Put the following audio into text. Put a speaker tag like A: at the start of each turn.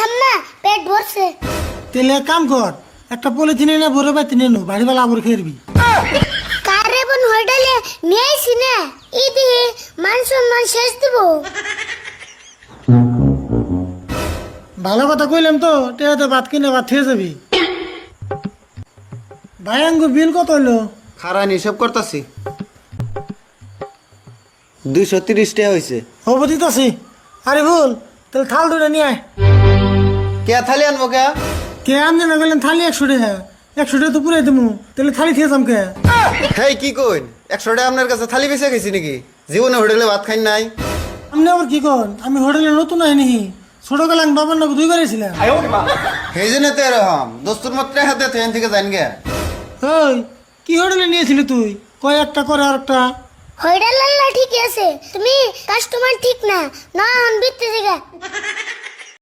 A: খাম না, পেট ভরছে।
B: তেলে এক কাম কর, একটা পলিথিনে না ভরে বাইতে নিয়ে নো, বাড়িওয়ালা আবর খেরবি।
A: কারে বোন হোটেলে নিয়ে আইছি না, ইদি মান সম্মান শেষ দিব।
B: ভালো কথা কইলাম তো, টেয়াতে ভাত কিনে ভাত খেয়ে যাবি। ভাই আঙ্গুর বিল কত হইলো?
C: খারান হিসাব করতাছি 230 টাকা হয়েছে।
B: হবো দিতাছি। আরে ভুল, তাহলে থাল দুটো নিয়ে আয়।
C: কে থালি আনবো কে?
B: কে আনতে না গেলেন থালি 100 টাকা, 100 টাকা তো পুরাই দেবো, তাহলে থালি খেয়ে যাম কে?
C: হেই কি কইন 100 টাকা আপনার কাছে থালি বেঁচে গেছি নাকি? জীবনে হোটেলে ভাত খাই নাই।
B: আপনি আবার কি কন? আমি হোটেলে নতুন আইনি, ছোট গেলাম বাবার নাকি 2 বার ছিলাম।
C: সেই জন্য তো এরকম দোস্তুর মাত্রে হাতে ট্রেন থেকে যান গে।
B: ওই কি হোটেলে নিয়েছিলি তুই? কয় একটা করে আর একটা।
A: হোটেল আল্লাহ ঠিক আছে, তুমি কাস্টমার ঠিক না, না আন বিত্তে জায়গা।